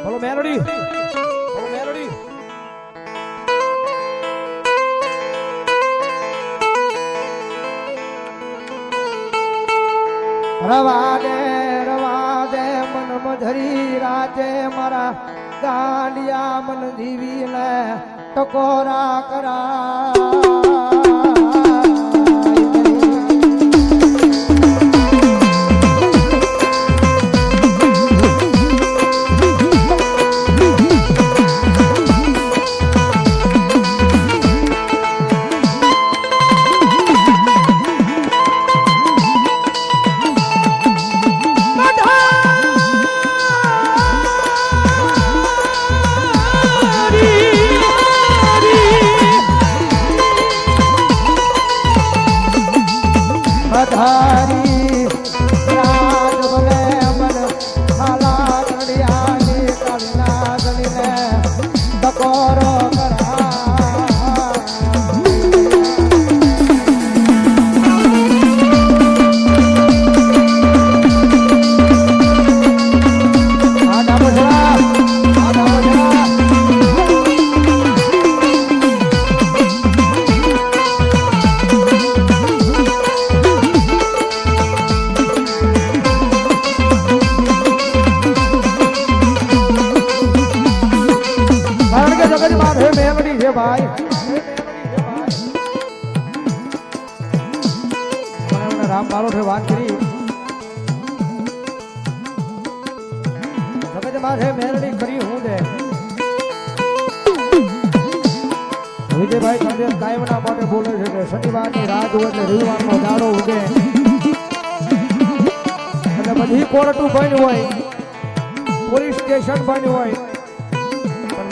બોલો મેલોડી, બોલો મેલોડી. રવા દે મન મધરી રાતે મારા ગાંડિયા મન જીવીને ટકોરા કરા. धारी राज बले मन खाला कड़ियानी करना गलीने टकोरो करा. आधा बजरा, आधा बजरा. जगत माधे मेमड़ी है भाई, राम बारो थे बात करी. जगत माधे मेमड़ी करी हूँ दे विजय भाई संदेश कायमना माटे बोले छे કે શનિવારની રાત હોય એટલે રવિવારનો દાડો ઉગે અને બધી કોર્ટું બન્યું હોય, પોલીસ સ્ટેશન બન્યું હોય,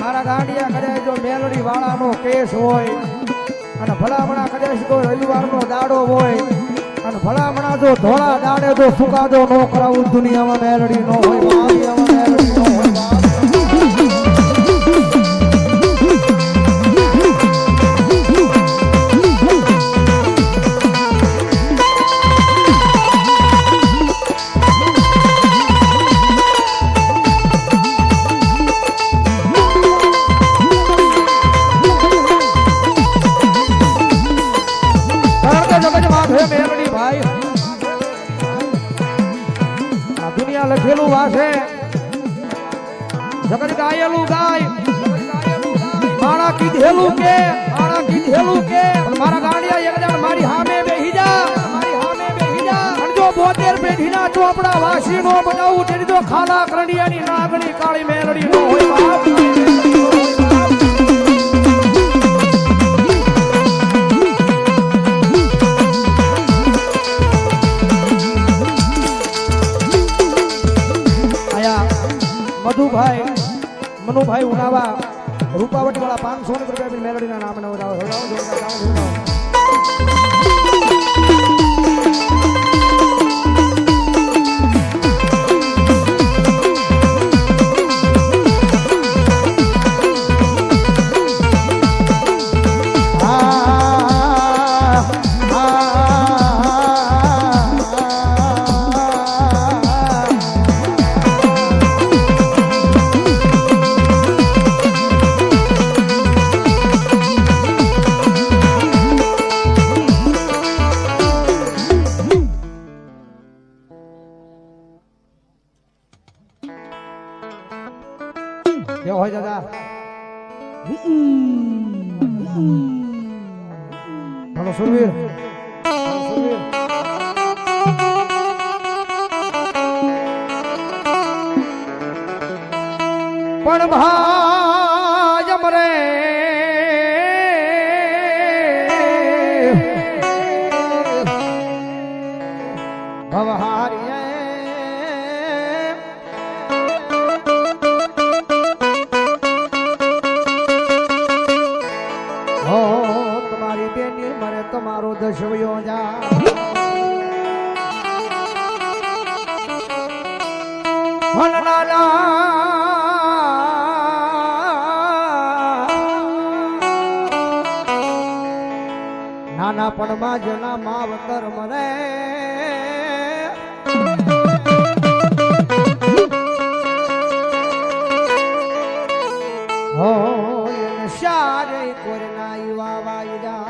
મારા ગાંડિયા કદાચ જો મેલડી વાળાનો કેસ હોય અને ભલામણા કદાચ કોઈ રવિવારનો દાડો હોય અને ભલામણા જો ધોળા દાડે જો સુકાદો ન કરાવું દુનિયામાં મેલડી ન હોય, દુનિયામાં મેલડી ન હોય. મેલડી ભાઈ આ દુનિયા લખેલું વાસે જગત ગાયેલું ગાય મારા કીધેલું કે પણ મારા ગાંડિયા એક જણ મારી સામે બેહી જા, મારી સામે બેહી જા. અને જો 72 પેઢીના ચોપડા વાસી નો બનાવું તેની તો ખાલા કરણિયાની નાગણી કાળી મેલડી નો હોય બાપ. મધુભાઈ મનુભાઈ ઉનાવા રૂપાવટી વાળા 500 રૂપિયા મેલડીના નામ કેવો હોય દાદા? હાલો સુરવીર, પણ ભાજ મરે ભવહારી તમારો દશવ્યો જા નાનાપણમાં જેના માવતર મરે હો એને શારે કોરના યુવા વાયડા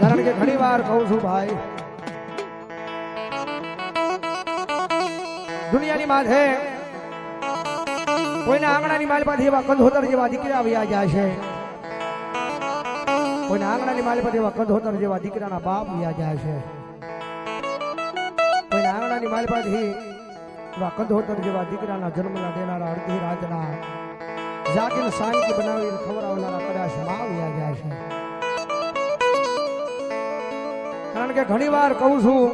કારણ કે ઘણી વાર કહું છું ભાઈ દુનિયાની માથે કોઈના આંગણાની માલપાથી એવા કંધોતર જેવા દીકરા આવ્યા જાય છે કોઈના આંગણાની માલપાથી એવા કંધોતર જેવા દીકરાના બાપ આવ્યા જાય છે કોઈના આંગણાની માલપાથી એવા કંધોતર જેવા દીકરાના જન્મના દેનારા અડધી રાતના જાગીને સાંજથી બનાવીને ખવડાવનારા કદાચ મા આવ્યા જાય છે કારણ કે ઘણી વાર કહું છું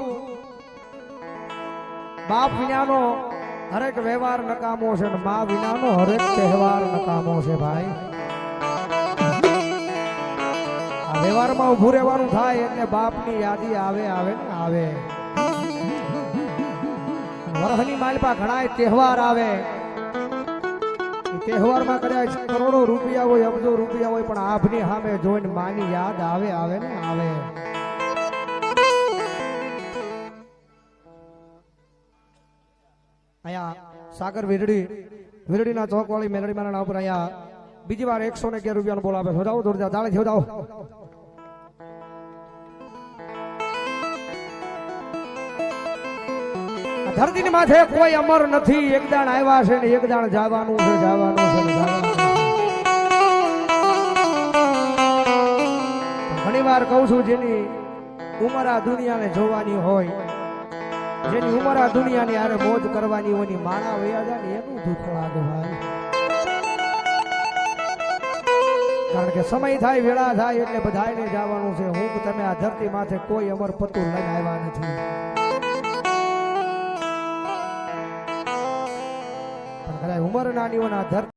બાપ વિનાનો હરેક વ્યવહાર નકામો છે ને મા વિનાનો હરેક તહેવાર નકામો છે ભાઈ આ વ્યવહારમાં ઉભું રહેવાનું થાય એટલે બાપની યાદી આવે આવે ને આવે વરહની માલપા ઘણા તહેવાર આવે તહેવારમાં કદાચ કરોડો રૂપિયા હોય અબજો રૂપિયા હોય પણ આભની સામે જોઈને માની યાદ આવે આવે ને આવે અહીંયા સાગર વીરડીના ચોક વાળી મેલડી મારા ઉપર અહીંયા બીજી વાર 111 રૂપિયાનો બોલ આપે જોડાવો દોડ તાળે જોડાવો ધરતીની માથે કોઈ અમર નથી એક દાણ આવ્યા છે ને એક દાણ જવાનું છે ઘણી વાર કહું છું જેની ઉંમર આ દુનિયાને જોવાની હોય જેની ઉંમર આ દુનિયાની આરે મોજ કરવાની હોય ની માણા વયા જાય ને એનું દુઃખ લાગે ભાઈ કારણ કે સમય થાય વેળા થાય એટલે બધાને જવાનું છે હું તમે આ ધરતી માથે કોઈ અમર પતું લઈને આવ્યા નથી પણ કદાચ ઉંમર નાની હોના ધરતી